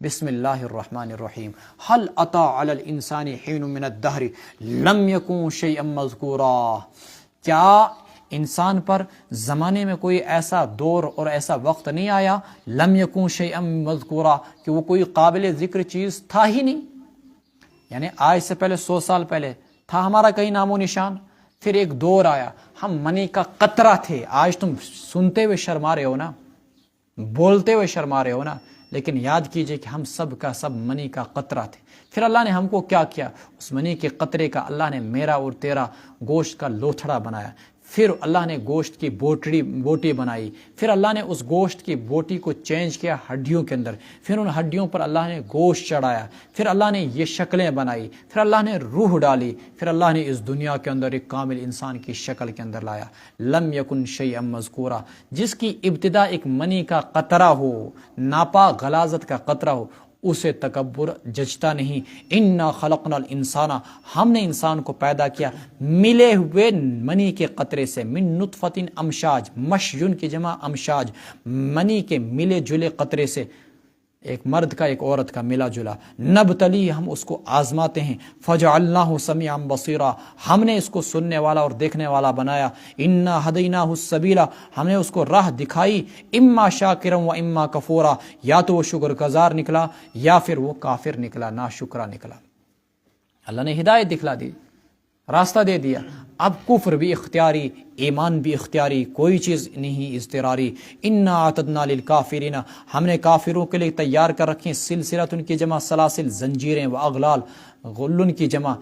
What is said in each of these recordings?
بسم اللہ الرحمن الرحیم هل اتی علی الانسان حین من الدہر لم یکن شیئا مذکورا، کیا انسان پر زمانے میں کوئی ایسا دور اور ایسا وقت نہیں آیا لم یکن شیئا مذکورا کہ وہ کوئی قابل ذکر چیز تھا ہی نہیں، یعنی آج سے پہلے 100 سال پہلے تھا ہمارا کہیں نام و نشان، پھر ایک دور آیا ہم منی کا قطرہ تھے، آج تم سنتے ہوئے شرما رہے ہو نا، بولتے ہوئے شرما رہے ہو نا، لیکن یاد کیجئے کہ ہم سب کا سب منی کا قطرہ تھے۔ پھر اللہ نے ہم کو کیا کیا، اس منی کے قطرے کا اللہ نے میرا اور تیرا گوشت کا لوتھڑا بنایا، پھر اللہ نے گوشت کی بوٹی بنائی، پھر اللہ نے اس گوشت کی بوٹی کو چینج کیا ہڈیوں کے اندر، پھر ان ہڈیوں پر اللہ نے گوشت چڑھایا، پھر اللہ نے یہ شکلیں بنائی، پھر اللہ نے روح ڈالی، پھر اللہ نے اس دنیا کے اندر ایک کامل انسان کی شکل کے اندر لایا۔ لم یکن شیئا مذکورا، جس کی ابتدا ایک منی کا قطرہ ہو، ناپاک غلاظت کا قطرہ ہو، اسے تکبر جچتا نہیں۔ انا خلقنا الانسان، ہم نے انسان کو پیدا کیا ملے ہوئے منی کے قطرے سے، من نطفۃ امشاج، مشجن کی جمع امشاج، منی کے ملے جلے قطرے سے، ایک مرد کا ایک عورت کا ملا جلا، نبتلی، ہم اس کو آزماتے ہیں، فجعلناہ سمیعا بصیرا، ہم نے اس کو سننے والا اور دیکھنے والا بنایا، انا ہدیناہ السبیلا، ہم نے اس کو راہ دکھائی، اما شاکرا و اما کفورا، یا تو وہ شکر گزار نکلا یا پھر وہ کافر نکلا، ناشکرا نکلا۔ اللہ نے ہدایت دکھلا دی، راستہ دے دیا، اب کفر بھی اختیاری، ایمان بھی اختیاری، کوئی چیز نہیں اضطراری۔ انا اعتدنا للکافرین، ہم نے کافروں کے لیے تیار کر رکھیں، سلسلۃ ان کی جمع سلاسل، زنجیریں، و اغلال، غلن کی جمع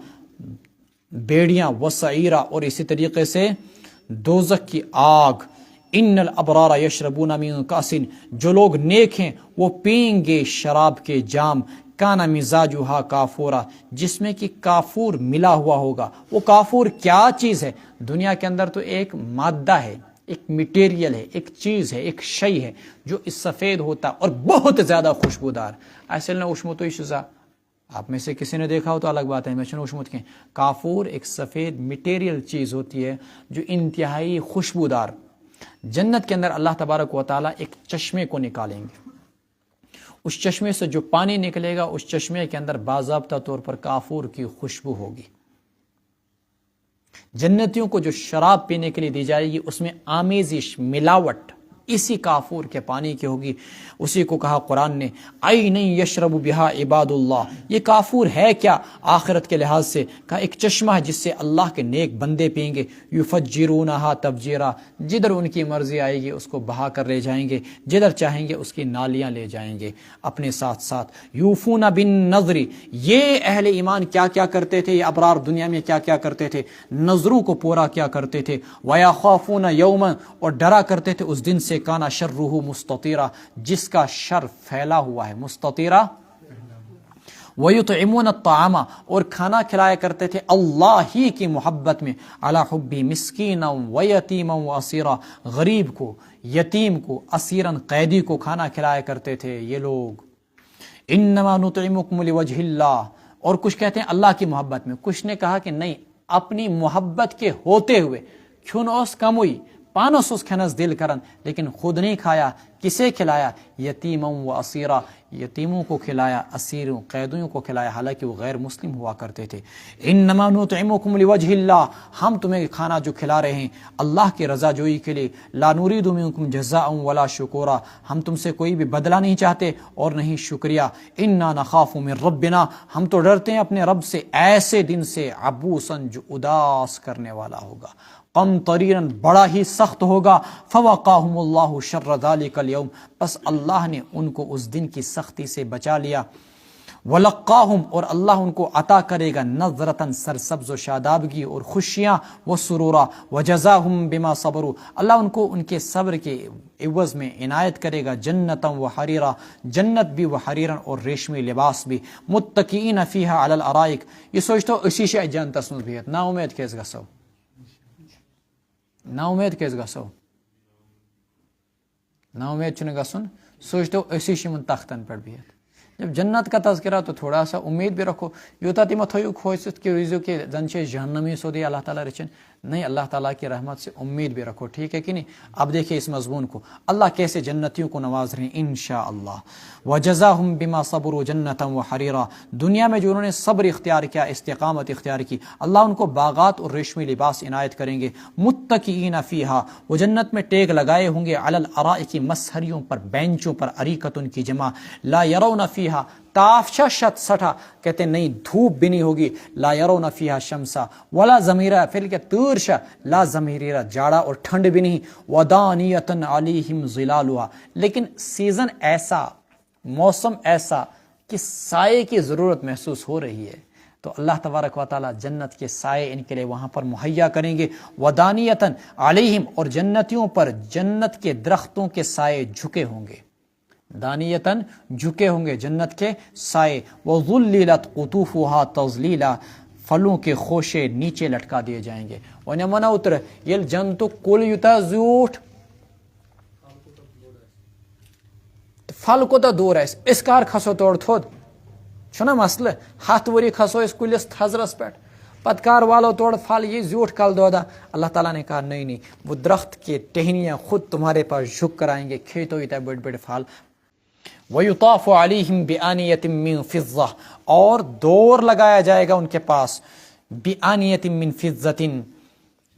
بیڑیاں، و سعیرہ، اور اسی طریقے سے دوزخ کی آگ۔ ان الابرار یشربون من کأس، جو لوگ نیک ہیں وہ پئیں گے شراب کے جام، کانا مزاجھا کافورا، جس میں کہ کافور ملا ہوا ہوگا۔ وہ کافور کیا چیز ہے؟ دنیا کے اندر تو ایک مادہ ہے، ایک میٹیریل ہے، ایک چیز ہے، ایک شے ہے جو اس سفید ہوتا اور بہت زیادہ خوشبودار۔ ایسے نہ اشمتو شزا، آپ میں سے کسی نے دیکھا ہو تو الگ بات ہے، میں اشمت کے کافور ایک سفید میٹیریل چیز ہوتی ہے جو انتہائی خوشبودار۔ جنت کے اندر اللہ تبارک و تعالیٰ ایک چشمے کو نکالیں گے، اس چشمے سے جو پانی نکلے گا اس چشمے کے اندر باضابطہ طور پر کافور کی خوشبو ہوگی۔ جنتیوں کو جو شراب پینے کے لیے دی جائے گی اس میں آمیزش، ملاوٹ اسی کافور کے پانی کی ہوگی۔ اسی کو کہا قرآن نے عین یشرب بہا عباد اللہ، یہ کافور ہے کیا آخرت کے لحاظ سے؟ کہا ایک چشمہ ہے جس سے اللہ کے نیک بندے پئیں گے، یفجرونہا تفجیرا، جدھر ان کی مرضی آئے گی اس کو بہا کر لے جائیں گے، جدھر چاہیں گے اس کی نالیاں لے جائیں گے اپنے ساتھ ساتھ۔ یوفون بالنذر، یہ اہل ایمان کیا کیا کرتے تھے، یہ ابرار دنیا میں کیا کیا کرتے تھے؟ نذروں کو پورا کیا کرتے تھے، ویخافون یوما، اور ڈرا کرتے تھے اس دن سے، کانا شرہ مستطیرا، جس کا شر پھیلا ہوا ہے، مستطیرا۔ وَيُطْعِمُونَ الطَّعَامَ، اور کھانا کھلایا کرتے تھے اللہ ہی کی محبت میں، عَلَى حُبِّ مِسْكِينًا وَيَتِيمًا وَأَسِيرًا، غریب کو، یتیم کو، اسیراً قیدی کو کھانا کھلایا کرتے تھے یہ لوگ۔ انما نطعمکم لوجہ اللہ، اور کچھ کہتے ہیں اللہ کی محبت میں، کچھ نے کہا کہ نہیں، اپنی محبت کے ہوتے ہوئے، کھنوس کموئی پانوس اس کھنس دل کرن، لیکن خود نہیں کھایا، کسے کھلایا؟ یتیموں و اسیرا، یتیموں کو کھلایا، اسیروں قیدیوں کو کھلایا، حالانکہ وہ غیر مسلم ہوا کرتے تھے۔ انما نطعمکم لوجہ اللہ، ہم تمہیں کھانا جو کھلا رہے ہیں اللہ کی رضا جوئی کے لیے، لا نرید منکم جزاء ولا شکورا، ہم تم سے کوئی بھی بدلہ نہیں چاہتے اور نہیں شکریہ۔ انا نخاف من ربنا، ہم تو ڈرتے ہیں اپنے رب سے ایسے دن سے، عبوسن جو اداس کرنے والا ہوگا، قمطریراً بڑا ہی سخت ہوگا۔ فوقاہم اللہ شر ذلک اليوم، پس اللہ نے ان کو اس دن کی سختی سے بچا لیا۔ ولقاہم، اور اللہ ان کو عطا کرے گا نظرتاً سرسبز و شادابگی اور خوشیاں، وسرورا، وجزاہم بما صبروا، اللہ ان کو ان کے صبر کے عوض میں عنایت کرے گا جنتا و حریرا، جنت بھی، و حریرا، اور ریشمی لباس بھی، متکئین فیہا علی الارائک، یہ سوچتو اسی شے جانتا سنو بہت نا امید کیس گسو، نا امید کیس گسو، نا امید چھنے گسن، سوچتو اسی شمن تختن پر بہت، جب جنت کا تذکرہ تو تھوڑا سا امید بھی رکھو. یوتا تیمہ تھویو کھوست کی ریزو کے زنچے جہنمی سو دی اللہ تعالیٰ رچن. نہیں, اللہ تعالیٰ کی رحمت سے امید بھی رکھو, ٹھیک ہے کہ نہیں. اب دیکھیں اس مضمون کو, اللہ کیسے جنتیوں کو نواز رہے ہیں انشاءاللہ. وجزاہم بما صبروا جنتا وحریرا, دنیا میں جو انہوں نے صبر اختیار کیا, استقامت اختیار کی, اللہ ان کو باغات اور ریشمی لباس عنایت کریں گے. متکئین فیہا, وہ جنت میں ٹیک لگائے ہوں گے, علی الارائک, مسہریوں پر, بینچوں پر, اریکتن کی جمع, لا یرون فیہا, تافشا شت سٹھا, کہتے ہیں نہیں دھوپ بھی نہیں ہوگی, لا یرون فیہا شمسا ولا زمیرا, پھر کہ تورشا, لا زمیرا, جاڑا اور ٹھنڈ بھی نہیں, ودانیتن علیہم ظلالها, لیکن سیزن ایسا, موسم ایسا کہ سائے کی ضرورت محسوس ہو رہی ہے. تو اللہ تبارک و تعالیٰ جنت کے سائے ان کے لیے وہاں پر مہیا کریں گے. ودانیتن علیہم, اور جنتیوں پر جنت کے درختوں کے سائے جھکے ہوں گے, دانیتن جھکے ہوں گے جنت کے سائے. وَظُلِّلَتْ قُطُوفُهَا تَظْلِيلًا, پھلوں کے خوشے نیچے لٹکا دیے جائیں گے. وَنَمَنَا اتر یل جنتو کل یوتا زیوٹ پھل کو تو دور ہے, اس کار کھسو توڑ تھود چھنا مسئلہ, ہاتھ وری کھسو اس کلس تھزرس پیٹ, پتکار والو توڑ پھل یہ زیوٹ کل دو دا. اللہ تعالیٰ نے کہا نہیں نہیں, وہ درخت کے ٹہنیاں خود تمہارے پاس جھک کر آئیں گے, کھیتوں ہی تا بڑے بڑے پھل. وَيُطَافُ عَلَيْهِمْ بِآنِيَةٍ مِّن فِضَّةٍ, اور دور لگایا جائے گا ان کے پاس, بِآنِيَةٍ مِّن فِضَّةٍ,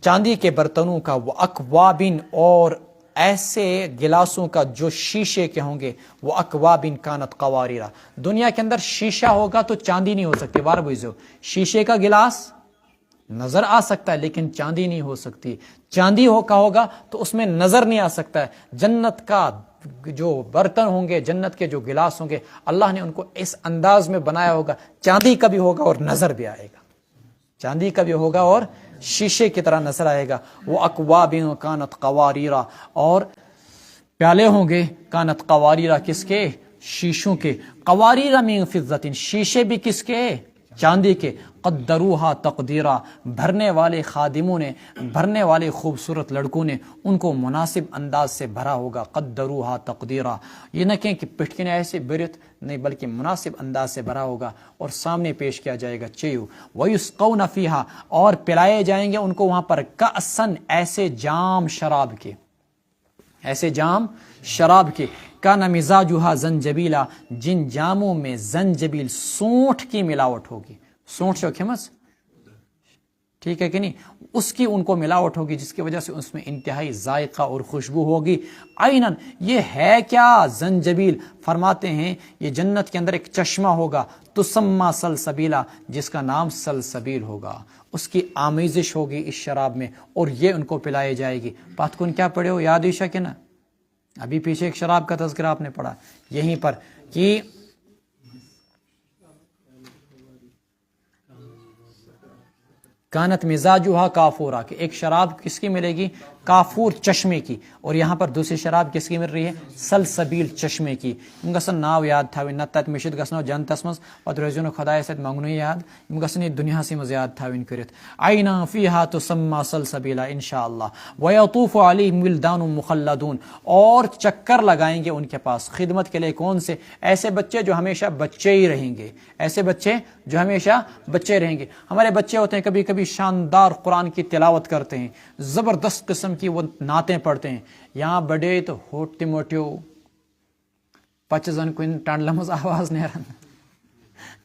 چاندی کے برتنوں کا, وَأَكْوَابٍ, اور ایسے گلاسوں کا جو شیشے کے ہوں گے, وَأَكْوَابٍ كَانَتْ قَوَارِيرَ, دنیا کے اندر شیشہ ہوگا تو چاندی نہیں ہو سکتی. بار بوجھو, شیشے کا گلاس نظر آ سکتا ہے لیکن چاندی نہیں ہو سکتی. چاندی ہوگا تو اس میں نظر نہیں آ سکتا ہے. جنت کا جو برتن ہوں گے, جنت کے جو گلاس ہوں گے, اللہ نے ان کو اس انداز میں بنایا ہوگا, چاندی کا بھی ہوگا اور نظر بھی آئے گا, چاندی کا بھی ہوگا اور شیشے کی طرح نظر آئے گا. وہ اکواب کانت قواریرا, اور پیالے ہوں گے, کانت قواریرا, کس کے, شیشوں کے. قواریرا من فضۃ, شیشے بھی کس کے, چاندی کے. قدروہا تقدیرا, بھرنے والے خادموں نے, بھرنے والے خوبصورت لڑکوں نے ان کو مناسب انداز سے بھرا ہوگا. قدروہا تقدیرا, یہ نہ کہیں کہ پٹکن ایسے برت نہیں, بلکہ مناسب انداز سے بھرا ہوگا اور سامنے پیش کیا جائے گا. چیو ویسقون فیہا, اور پلائے جائیں گے ان کو وہاں پر, کأسن, ایسے جام شراب کے, ایسے جام شراب کے. کان مزاجھا زنجبیلا, جن جاموں میں زنجبیل, سونٹھ کی ملاوٹ ہوگی. سونٹھ سے کھمس, ٹھیک ہے کہ نہیں, اس کی ان کو ملاوٹ ہوگی جس کی وجہ سے اس میں انتہائی ذائقہ اور خوشبو ہوگی. عینن, یہ ہے کیا, زنجبیل. فرماتے ہیں یہ جنت کے اندر ایک چشمہ ہوگا, تسمى سلسبیلا, جس کا نام سلسبیل ہوگا. اس کی آمیزش ہوگی اس شراب میں اور یہ ان کو پلائے جائے گی. بات کن کیا پڑھے ہو, یاد عشاء کے نا, ابھی پیچھے ایک شراب کا تذکرہ آپ نے پڑھا یہیں پر کہ کانت مزاجھا کافورا, کہ ایک شراب کس کی ملے گی, کافور چشمے کی, اور یہاں پر دوسری شراب کس کی مل رہی ہے, سلسبیل چشمے کی. یم گسن ناو یاد تھاوین, نہ تت مشید گسنو جنتس مز, پتہ روزیو نو خدای سۭتۍ منگنو یاد, یم گسن یہ دنیا سی مز یاد تھاوین کرت. عینا فیہا تسمى سلسبیلا انشاءاللہ. ویطوف علیہم ولدان مخلدون, اور چکر لگائیں گے ان کے پاس خدمت کے لیے. کون سے, ایسے بچے جو ہمیشہ بچے ہی رہیں گے, ایسے بچے جو ہمیشہ بچے رہیں گے. ہمارے بچے ہوتے ہیں کبھی کبھی شاندار قرآن کی تلاوت کرتے ہیں, زبردست قسم کی وہ نعتیں پڑھتے ہیں, یہاں بڑے تو ہوٹی موٹیو پچزن کوئی ٹانڈ لمز آواز نہیں رہا,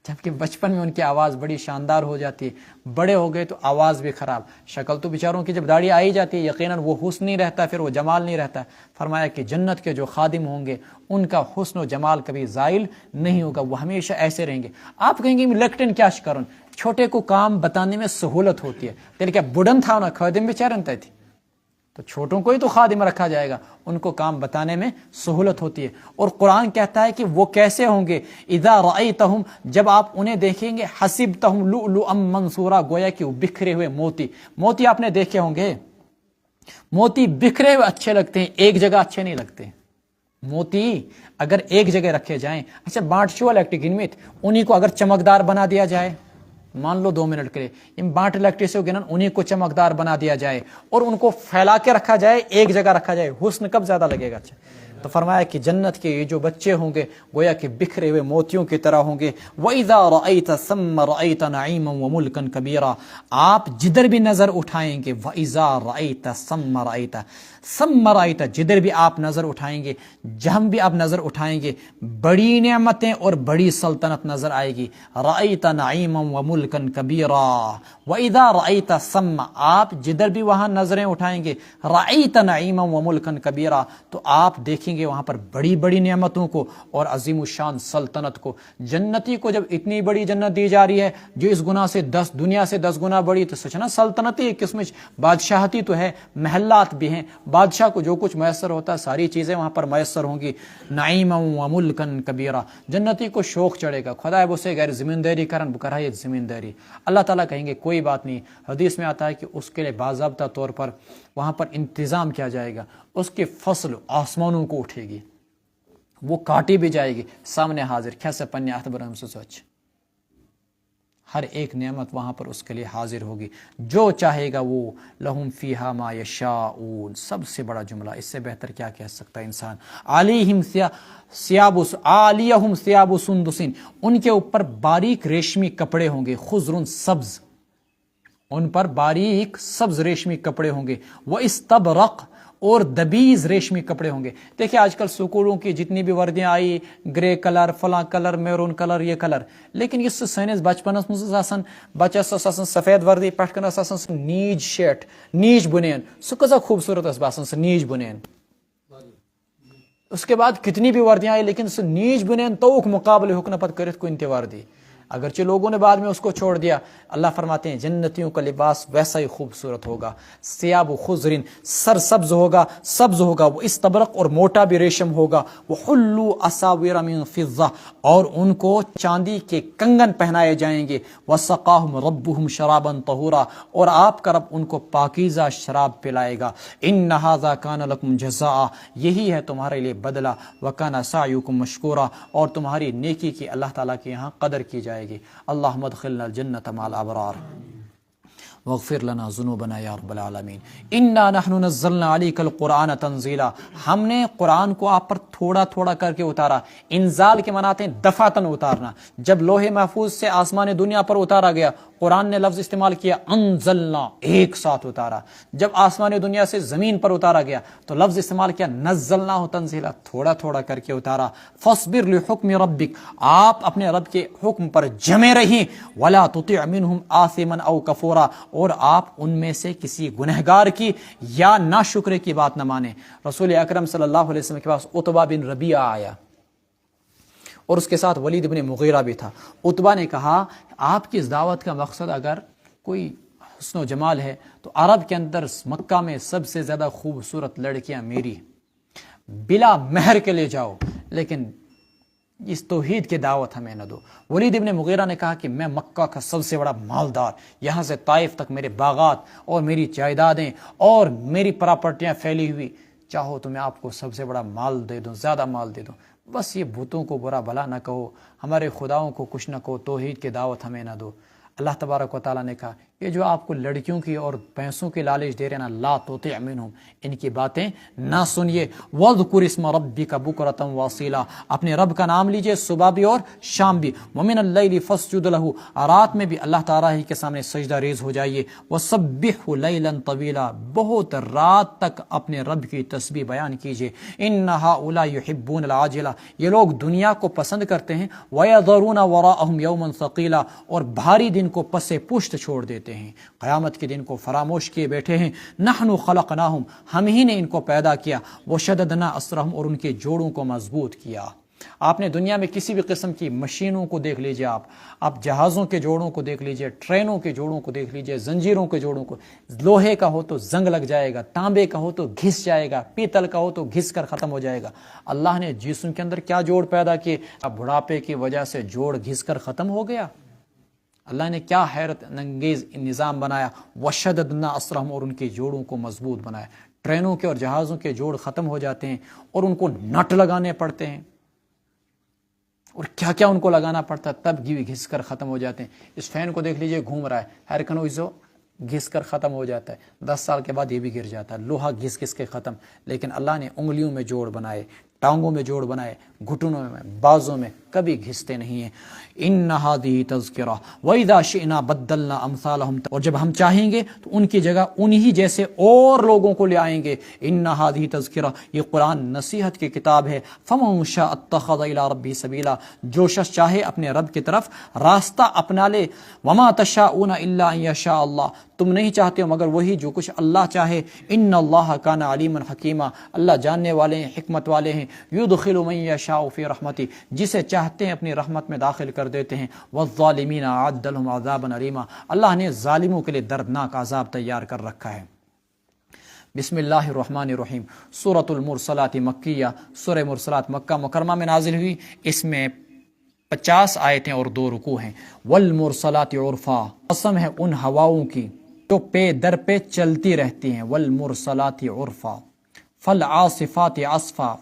جبکہ بچپن میں ان کی آواز بڑی شاندار ہو جاتی ہے. بڑے ہو گئے تو آواز بھی خراب. شکل تو بیچاروں کی جب داڑھی آئی جاتی ہے یقیناً وہ حسن نہیں رہتا, پھر وہ جمال نہیں رہتا. فرمایا کہ جنت کے جو خادم ہوں گے ان کا حسن و جمال کبھی زائل نہیں ہوگا, وہ ہمیشہ ایسے رہیں گے. آپ کہیں گے لکٹن کیا کرن, چھوٹے کو کام بتانے میں سہولت ہوتی ہے. تیرے کیا بڑن تھا نا خادم بیچارن تھی, تو چھوٹوں کو ہی تو خادم رکھا جائے گا, ان کو کام بتانے میں سہولت ہوتی ہے. اور قرآن کہتا ہے کہ وہ کیسے ہوں گے, اذا رأیتہم, جب آپ انہیں دیکھیں گے, حسبتہم لؤلؤا منثورا, گویا کہ وہ بکھرے ہوئے موتی. موتی آپ نے دیکھے ہوں گے, موتی بکھرے ہوئے اچھے لگتے ہیں, ایک جگہ اچھے نہیں لگتے. موتی اگر ایک جگہ رکھے جائیں, اچھا بانٹشو الیکٹرک انمیت, انہیں کو اگر چمکدار بنا دیا جائے, مان لو 2 منٹ کے لیے, ان بانٹ الیکٹرک سے ہوگے نا, انہیں کو چمکدار بنا دیا جائے اور ان کو پھیلا کے رکھا جائے, ایک جگہ رکھا جائے, حسن کب زیادہ لگے گا. اچھا تو فرمایا کہ جنت کے یہ جو بچے ہوں گے گویا کہ بکھرے ہوئے موتیوں کی طرح ہوں گے. وَإِذَا رَأَيْتَ ثَمَّ رَأَيْتَ نَعِيمًا وَمُلْكًا كَبِيرًا. آپ جدھر بھی نظر اٹھائیں گے وَإِذَا رَأَيْتَ ثَمَّ رَأَيْتَ ثَمَّ رَأَيْتَ جدھر بھی آپ نظر اٹھائیں گے, جہاں بھی آپ نظر اٹھائیں گے بڑی نعمتیں اور بڑی سلطنت نظر آئے گی. رَأَيْتَ نَعِيمًا وَمُلْكًا كَبِيرًا. وَإِذَا رَأَيْتَ ثَمَّ آپ جدھر بھی وہاں نظریں اٹھائیں گے رَأَيْتَ نَعِيمًا وَمُلْكًا كَبِيرًا تو آپ دیکھیں گے وہاں پر بڑی بڑی نعمتوں کو اور عظیم الشان سلطنت کو. جنتی کو جب اتنی بڑی جنت دی جا رہی ہے جو اس گنا سے دنیا سے 10 گنا بڑی, تو سچنا سلطنتی ایک قسم بادشاہتی تو ہے, محلات بھی ہیں, بادشاہ کو جو کچھ میسر ہوتا ہے ساری چیزیں وہاں پر میسر ہوں گی. نعیما وملکن کبیرہ. جنتی کو شوق چڑھے گا, خدا بسے غیر زمینداری کرن بکرہ یہ زمینداری. اللہ تعالیٰ کہیں گے کوئی بات نہیں. حدیث میں آتا ہے کہ اس کے لیے باضابطہ طور پر وہاں پر انتظام کیا جائے گا, اس کی فصل آسمانوں کو اٹھے گی, وہ کاٹی بھی جائے گی, سامنے حاضر کیسے پنیا ہاتھ برہم سے سوچ, ہر ایک نعمت وہاں پر اس کے لیے حاضر ہوگی, جو چاہے گا وہ. لہم فیہا ما یشاؤون. سب سے بڑا جملہ, اس سے بہتر کیا کہہ سکتا ہے انسان. علیہم ثیاب سندس. ان کے اوپر باریک ریشمی کپڑے ہوں گے, خضر سبز, ان پر باریک سبز ریشمی کپڑے ہوں گے. واستبرق اور دبیز ریشمی کپڑے ہوں گے. دیکھیں آج کل سکولوں کی جتنی بھی وردیاں آئی, گرے کلر, فلاں کلر, میرون کلر, یہ کلر, لیکن یہ سینس بچپنس مز آسان بچس آسان سفید وردی پٹھ کن آسان سہ نیج شیٹ, نیج بنین, سہ کزا خوبصورت اس باسان سہ نیج بنین. اس کے بعد کتنی بھی وردیاں آئی لیکن سہ نیج بنین توک مقابلے ہکن پت کرت کن تی وردی, اگرچہ لوگوں نے بعد میں اس کو چھوڑ دیا. اللہ فرماتے ہیں جنتیوں کا لباس ویسا ہی خوبصورت ہوگا. سیاب خضرن, سر سبز ہوگا, وہ استبرق اور موٹا بھی ریشم ہوگا. وہ حلو اساور من فضہ, اور ان کو چاندی کے کنگن پہنائے جائیں گے. وسقاہم ربہم شرابا طہورا, اور آپ کا رب ان کو پاکیزہ شراب پلائے گا. ان ھذا کان لکم جزاء, یہی ہے تمہارے لیے بدلہ. وکان سعیکم مشکورا, اور تمہاری نیکی کی اللہ تعالیٰ کے یہاں قدر کی جائے گی. اللہم ادخلنا الجنت مع الابرار واغفر لنا ذنوبنا یا رب العالمین. انا نحن نزلنا علیک القرآن تنزیلا, ہم نے قرآن کو آپ پر تھوڑا تھوڑا کر کے اتارا. انزال کے مناتے ہیں دفعتاً اتارنا. جب لوح محفوظ سے آسمان دنیا پر اتارا گیا, قرآن نے لفظ استعمال کیا انزلنا, ایک ساتھ اتارا. جب آسمان دنیا سے زمین پر اتارا گیا تو لفظ استعمال کیا نزلنا تنزیلا, تھوڑا تھوڑا کر کے اتارا. فاصبر لحکم ربک, آپ اپنے رب کے حکم پر جمے رہیں. ولا تطع منہم آثما او کفورا, اور آپ ان میں سے کسی گنہگار کی یا ناشکرے کی بات نہ مانیں. رسول اکرم صلی اللہ علیہ وسلم کے پاس عتبہ بن ربیعہ آیا اور اس کے ساتھ ولید بن مغیرہ بھی تھا. عتبہ نے کہا آپ کی اس دعوت کا مقصد اگر کوئی حسن و جمال ہے تو عرب کے اندر مکہ میں سب سے زیادہ خوبصورت لڑکیاں میری, بلا مہر کے لے جاؤ, لیکن اس توحید کی دعوت ہمیں نہ دو. ولید ابن مغیرہ نے کہا کہ میں مکہ کا سب سے بڑا مالدار, یہاں سے طائف تک میرے باغات اور میری جائیدادیں اور میری پراپرٹیاں پھیلی ہوئی, چاہو تو میں آپ کو سب سے بڑا مال دے دوں, زیادہ مال دے دوں, بس یہ بتوں کو برا بھلا نہ کہو, ہمارے خداؤں کو کچھ نہ کہو, توحید کی دعوت ہمیں نہ دو. اللہ تبارک و تعالیٰ نے کہا یہ جو آپ کو لڑکیوں کی اور پیسوں کی لالچ دے رہے نا, لا تطع منہم, ان کی باتیں نہ سنیے. وذکر اسم ربک بکرۃ واصیلا, اپنے رب کا نام لیجئے صبح بھی اور شام بھی. ومن اللیل فاسجد لہ, رات میں بھی اللہ تعالیٰ ہی کے سامنے سجدہ ریز ہو جائیے. وسبحہ لیلا طویلا, بہت رات تک اپنے رب کی تسبیح بیان کیجئے. ان ہؤلاء یحبون العاجلہ, یہ لوگ دنیا کو پسند کرتے ہیں. ویذرون وراءہم یوما ثقیلا, اور بھاری دن کو پس پشت چھوڑ دیتے ہیں, قیامت کے دن کو فراموش کیے بیٹھے ہیں. نحن خلقناہم, ہم ہی نے ان کو پیدا کیا. وشددنا اسرہم, اور ان کے جوڑوں کو مضبوط کیا. آپ نے دنیا میں کسی بھی قسم کی مشینوں کو دیکھ لیجئے, آپ جہازوں کے جوڑوں کو دیکھ لیجئے, ٹرینوں کے جوڑوں کو دیکھ لیجئے, زنجیروں کے جوڑوں کو, لوہے کا ہو تو زنگ لگ جائے گا, تانبے کا ہو تو گھس جائے گا, پیتل کا ہو تو گھس کر ختم ہو جائے گا. اللہ نے جسم کے اندر کیا جوڑ پیدا کیے, اب بڑھاپے کی وجہ سے جوڑ گھس کر ختم ہو گیا. اللہ نے کیا حیرت انگیز نظام بنایا. وشددنا اسرہم, اور ان کے جوڑوں کو مضبوط بنایا. ٹرینوں کے اور جہازوں کے جوڑ ختم ہو جاتے ہیں اور ان کو نٹ لگانے پڑتے ہیں, اور کیا کیا ان کو لگانا پڑتا ہے, تب گھس کر ختم ہو جاتے ہیں. اس فین کو دیکھ لیجئے گھوم رہا ہے, ہر کنوزو گھس کر ختم ہو جاتا ہے, 10 سال کے بعد یہ بھی گر جاتا ہے, لوہا گھس کے ختم. لیکن اللہ نے انگلیوں میں جوڑ بنائے, ٹانگوں میں جوڑ بنائے، گھٹنوں میں، بازوں میں، کبھی گھستے نہیں ہیں۔ ان هذه تذکرہ واذا شئنا بدلنا امثالهم، اور جب ہم چاہیں گے تو ان کی جگہ انہی جیسے اور لوگوں کو لے آئیں گے۔ ان هذه تذکرہ، یہ قرآن نصیحت کی کتاب ہے۔ فمن شاء اتخذ الى ربه سبیلا، جو شخص چاہے اپنے رب کی طرف راستہ اپنا لے۔ وما تشاءون الا ان یشاء اللہ، تم نہیں چاہتے ہو مگر وہی جو کچھ اللہ چاہے۔ ان اللہ کان علیما حکیما، اللہ جاننے والے ہیں، حکمت والے ہیں۔ یدخل من یشاء فی رحمتی، جسے چاہتے ہیں اپنی رحمت میں داخل کر دیتے ہیں۔ والظالمین اعد لهم عذابا علیما، اللہ نے ظالموں کے لیے دردناک عذاب تیار کر رکھا ہے۔ بسم اللہ الرحمن الرحیم۔ سورۃ المرسلات مکیہ، سورہ مرسلات مکہ مکرمہ میں نازل ہوئی۔ اس میں 50 آیتیں اور 2 رکوع ہیں۔ والمرسلات عرفا، قسم ہے ان ہواؤں کی جو پے در پہ چلتی رہتی ہیں۔ والمرسلات عرفا، فالعاصفات عصفا،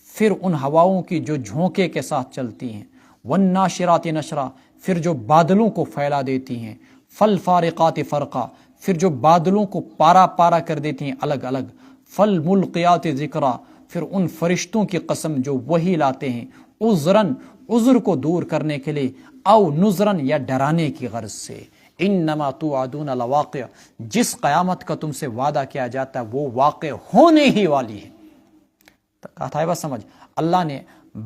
پھر ان ہواؤں کی جو جھونکے کے ساتھ چلتی ہیں۔ والناشرات نشرا، پھر جو بادلوں کو پھیلا دیتی ہیں۔ فالفارقات فرقا، پھر جو بادلوں کو پارا پارا کر دیتی ہیں الگ الگ۔ فالملقیات ذکرا، پھر ان فرشتوں کی قسم جو وحی لاتے ہیں عذراً، عذر کو دور کرنے کے لیے، او نذراً، یا ڈرانے کی غرض سے۔ انما توعدون لواقع، جس قیامت کا تم سے وعدہ کیا جاتا ہے وہ واقع ہونے ہی والی ہے۔ کہا ہے بس سمجھ، اللہ نے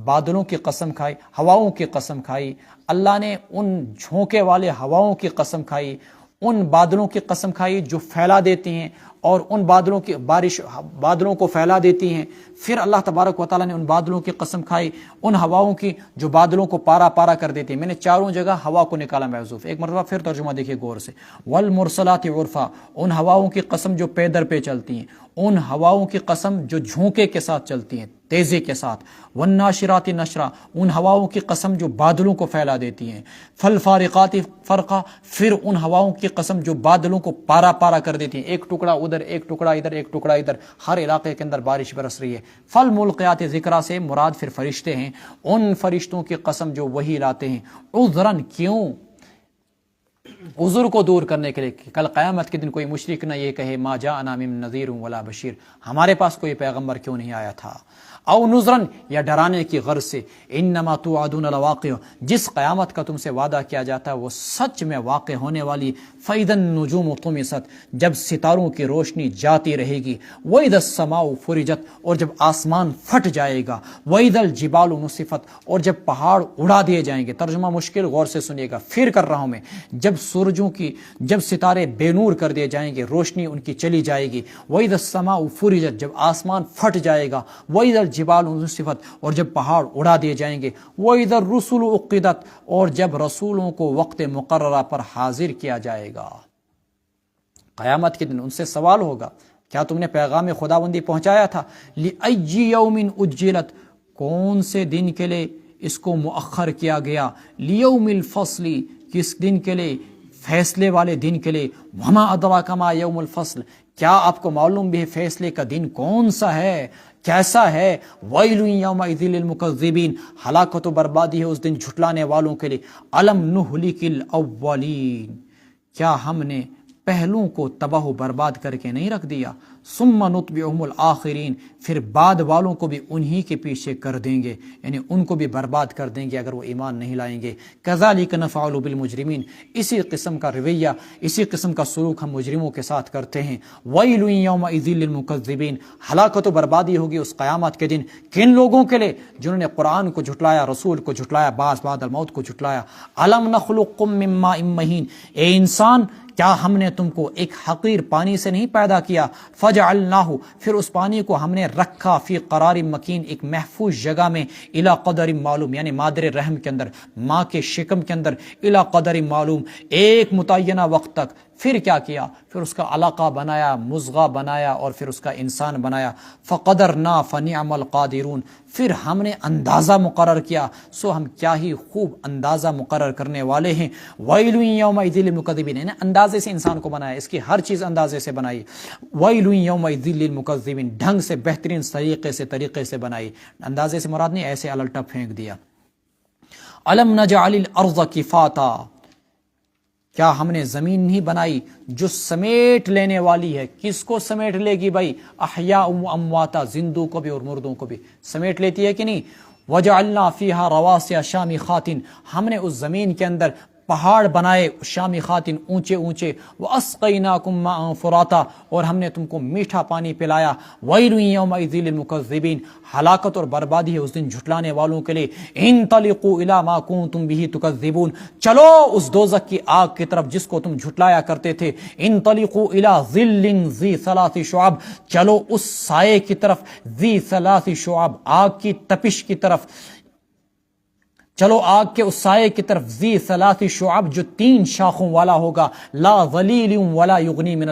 بادلوں کی قسم کھائی، ہواؤں کی قسم کھائی، اللہ نے ان جھونکے والے ہواؤں کی قسم کھائی، ان بادلوں کی قسم کھائی جو پھیلا دیتی ہیں، اور ان بادلوں کی بارش، بادلوں کو پھیلا دیتی ہیں۔ پھر اللہ تبارک و تعالیٰ نے ان بادلوں کی قسم کھائی، ان ہواؤں کی جو بادلوں کو پارا پارا کر دیتی ہیں۔ میں نے چاروں جگہ ہوا کو نکالا محذوف، ایک مرتبہ پھر ترجمہ دیکھیے غور سے۔ والمرسلات عرفا، ان ہواؤں کی قسم جو پے در پہ چلتی ہیں، ان ہواؤں کی قسم جو جھونکے کے ساتھ چلتی ہیں، تیزی کے ساتھ۔ والناشرات نشرا، ان ہواؤں کی قسم جو بادلوں کو پھیلا دیتی ہیں۔ فالفارقات فرقا، پھر ان ہواؤں کی قسم جو بادلوں کو پارا پارا کر دیتی ہیں، ایک ٹکڑا ادھر، ایک ٹکڑا ادھر، ایک ٹکڑا ادھر، ہر علاقے کے اندر بارش برس رہی ہے۔ فالملقیات ذکرا سے مراد پھر فرشتے ہیں، ان فرشتوں کی قسم جو وحی لاتے ہیں۔ عذراً، کیوں؟ عذر کو دور کرنے کے لیے کہ کل قیامت کے دن کوئی مشرک نہ یہ کہے ما جاءنا من نذیر ولا بشیر، ہمارے پاس کوئی پیغمبر کیوں نہیں آیا تھا۔ او نذراً، یا ڈرانے کی غرض سے۔ انما توعدون لواقع، جس قیامت کا تم سے وعدہ کیا جاتا ہے وہ سچ میں واقع ہونے والی۔ فاذا النجوم طمست، جب ستاروں کی روشنی جاتی رہے گی۔ واذا السماء فرجت، اور جب آسمان پھٹ جائے گا۔ واذا الجبال نصفت، اور جب پہاڑ اڑا دیے جائیں گے۔ ترجمہ مشکل، غور سے سنیے گا، پھر کر رہا ہوں میں۔ جب ستارے بے نور کر دیے جائیں گے، روشنی ان کی چلی جائے گی۔ واذا السماء فرجت، جب آسمان پھٹ جائے گا۔ واذا الجبال نصفت، اور جب پہاڑ اڑا دیے جائیں گے۔ واذا الرسل عقدت، اور جب رسولوں کو وقت مقررہ پر حاضر کیا جائے گا۔ قیامت کے دن ان سے سوال ہوگا، کیا تم نے پیغام خداوندی پہنچایا تھا؟ لأی یوم اجلت، کون سے دن کے لیے اس کو مؤخر کیا گیا؟ لیوم الفصل، کس دن کے لیے؟ فیصلے والے دن کے لیے۔ وما ادراک ما یوم الفصل، کیا آپ کو معلوم بھی ہے فیصلے کا دن کون سا ہے، کیسا ہے؟ ویل یومئذ للمکذبین، ہلاکت و بربادی ہے اس دن جھٹلانے والوں کے لیے۔ الم نہلک الاولین، کیا ہم نے پہلوں کو تباہ و برباد کر کے نہیں رکھ دیا؟ ثم نتبعهم الآخرین، پھر بعد والوں کو بھی انہی کے پیچھے کر دیں گے، یعنی ان کو بھی برباد کر دیں گے اگر وہ ایمان نہیں لائیں گے۔ کذالک نفعل بالمجرمین، اسی قسم کا رویہ، اسی قسم کا سلوک ہم مجرموں کے ساتھ کرتے ہیں۔ ویل یومئذ للمکذبین، ہلاکت و بربادی ہوگی اس قیامت کے دن کن لوگوں کے لیے؟ جنہوں نے قرآن کو جھٹلایا، رسول کو جھٹلایا، بعد الموت کو جھٹلایا۔ الم نخلقکم من ماء مہین، اے انسان کیا ہم نے تم کو ایک حقیر پانی سے نہیں پیدا کیا؟ فجعلناہ، پھر اس پانی کو ہم نے رکھا، فی قرار مکین، ایک محفوظ جگہ میں، الی قدر معلوم، یعنی مادر رحم کے اندر، ماں کے شکم کے اندر، الی قدر معلوم، ایک متعینہ وقت تک۔ پھر کیا کیا؟ پھر اس کا علقہ بنایا، مضغہ بنایا، اور پھر اس کا انسان بنایا۔ فقدرنا فنعم القادرون، پھر ہم نے اندازہ مقرر کیا، سو ہم کیا ہی خوب اندازہ مقرر کرنے والے ہیں۔ ویل یومئذ للمکذبین، یعنی اندازے سے انسان کو بنایا، اس کی ہر چیز اندازے سے بنائی۔ ویل یومئذ للمکذبین، ڈھنگ سے، بہترین طریقے سے بنائی، اندازے سے مراد نہیں ایسے الٹا پھینک دیا۔ الم نجعل الارض کفاتا، کیا ہم نے زمین نہیں بنائی جو سمیٹ لینے والی ہے؟ کس کو سمیٹ لے گی بھائی؟ احیاء و امواتا، زندوں کو بھی اور مردوں کو بھی سمیٹ لیتی ہے کہ نہیں؟ وجعلنا فیہا رواسیا شامخات، ہم نے اس زمین کے اندر پہاڑ بنائے شامخات اونچے اونچے، واسقیناکم ماء فراتا، اور ہم نے تم کو میٹھا پانی پلایا۔ ویل یومئذ للمکذبین، ہلاکت اور بربادی ہے اس دن جھٹلانے والوں کے لیے۔ انطلقوا الی ما کنتم به تکذبون، چلو اس دوزخ کی آگ کی طرف جس کو تم جھٹلایا کرتے تھے۔ انطلقوا الی ظل ذی ثلاث شعب، چلو اس سائے کی طرف، ذی ثلاث شعب، آگ کی تپش کی طرف، چلو آگ کے اس سائے کی طرف، ذی ثلاث شعب، جو 3 شاخوں والا ہوگا، لا ظلیل ولا یغنی من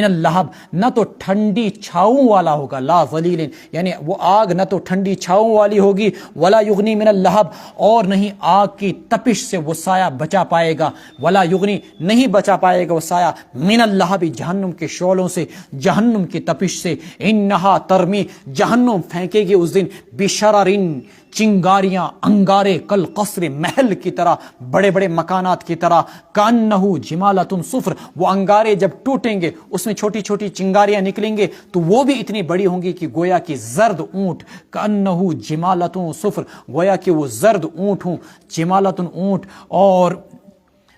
اللہب، نہ تو ٹھنڈی چھاؤں والا ہوگا، لا ظلیل یعنی وہ آگ نہ تو ٹھنڈی چھاؤں والی ہوگی، ولا یغنی من اللہب، اور نہیں آگ کی تپش سے وہ سایہ بچا پائے گا، ولا یغنی نہیں بچا پائے گا وہ سایہ، من اللہب جہنم کے شعلوں سے، جہنم کی تپش سے۔ انہا ترمی، جہنم پھینکے گی اس دن، بشررن، چنگاریاں، انگارے، کل قصر، محل کی طرح، بڑے بڑے مکانات کی طرح، کانہ جمالۃ صفر، وہ انگارے جب ٹوٹیں گے اس میں چھوٹی چھوٹی چنگاریاں نکلیں گے تو وہ بھی اتنی بڑی ہوں گی کہ گویا کہ زرد اونٹ، کانہ جمالۃ صفر، گویا کہ وہ زرد اونٹ ہوں، جمالۃ اونٹ اور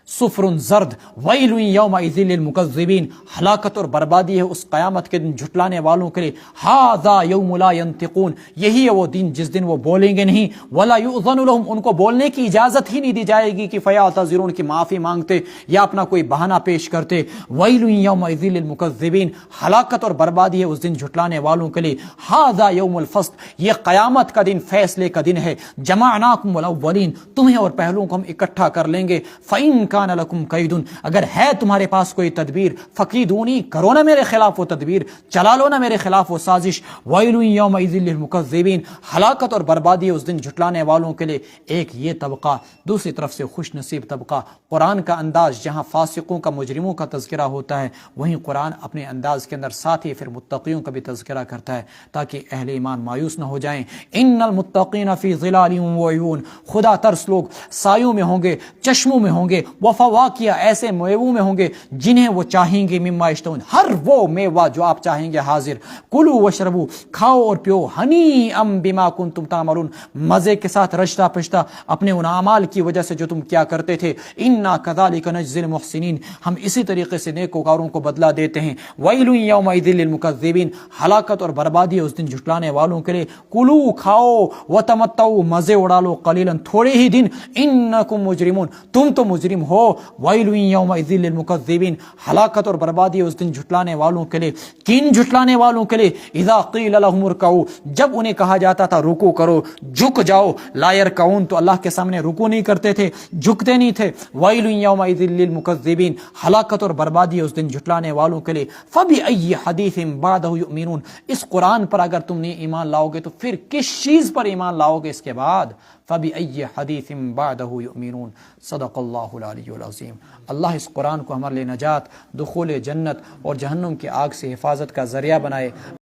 صفر زرد۔ ویل یومئذ للمکذبین، ہلاکت اور بربادی ہے اس قیامت کے دن جھٹلانے والوں کے لیے۔ ھذا یوم لا ینطقون، یہی ہے وہ دن جس دن وہ بولیں گے نہیں، ولا یؤذن لهم، ان کو بولنے کی اجازت ہی نہیں دی جائے گی کہ فیعتذرون، کی معافی مانگتے یا اپنا کوئی بہانہ پیش کرتے۔ ویل یومئذ للمکذبین، ہلاکت اور بربادی ہے اس دن جھٹلانے والوں کے لیے۔ ھذا یوم الفصل، یہ قیامت کا دن، فیصلے کا دن ہے۔ جمعناکم الاولین، تمہیں اور پہلوؤں کو ہم اکٹھا کر لیں گے۔ فإن کان لکم قید، اگر ہے تمہارے پاس کوئی تدبیر، فقیدونی، کرو نا میرے خلاف وہ تدبیر، چلا لو نا میرے خلاف وہ سازش۔ ویل یومئذ للمکذبین، ہلاکت اور بربادی ہے اس دن جھٹلانے والوں کے لیے۔ ایک یہ طبقہ، دوسری طرف سے خوش نصیب طبقہ۔ قرآن کا انداز جہاں فاسقوں کا، مجرموں کا تذکرہ ہوتا ہے، وہیں قرآن اپنے انداز کے اندر ساتھ ہی پھر متقیوں کا بھی تذکرہ کرتا ہے تاکہ اہل ایمان مایوس نہ ہو جائیں۔ ان المتقین فی ظلال وعیون، خدا ترس لوگ سایوں میں ہوں گے، چشموں میں ہوں گے، وفواکیہ، ایسے میووں میں ہوں گے جنہیں وہ چاہیں گے، مما یشتہون، ہر وہ میوہ جو آپ چاہیں گے حاضر۔ کلوا واشربوا، کھاؤ اور پیو، ہنیئا بما کنتم تعملون، مزے کے ساتھ، رشتہ پشتہ اپنے ان اعمال کی وجہ سے جو تم کیا کرتے تھے۔ انا کذالک نجزی المحسنین، ہم اسی طریقے سے نیکوکاروں کو بدلہ دیتے ہیں۔ ویل یومئذ للمکذبین، ہلاکت اور بربادی ہے اس دن جھٹلانے والوں کے لیے۔ کلوا، کھاؤ، وتمتعوا، مزے اڑا لو، قلیلا، تھوڑے ہی دن، انکم مجرمون، تم تو مجرم ہو۔ ویل یومئذ للمکذبین، ہلاکت اور بربادی ہے اس دن جھٹلانے والوں کے لیے۔ کن جھٹلانے والوں کے لیے؟ اذا قیل لهم ارکعوا، جب انہیں کہا جاتا تھا رکوع کرو، جھک جاؤ، لا یرکعون، تو اللہ کے سامنے رکوع نہیں کرتے تھے، جھکتے نہیں تھے۔ ویل یومئذ للمکذبین، ہلاکت اور بربادی ہے اس دن جھٹلانے والوں کے لیے۔ فبأی حدیث بعدہ یؤمنون، اس قرآن پر اگر تم نے ایمان لاؤ گے تو پھر کس چیز پر ایمان لاؤ گے اس کے بعد؟ فبأی حدیث بعدہ یؤمنون۔ صدق اللہ العلی العظیم۔ اللہ اس قرآن کو ہمارے لیے نجات، دخول جنت اور جہنم کی آگ سے حفاظت کا ذریعہ بنائے۔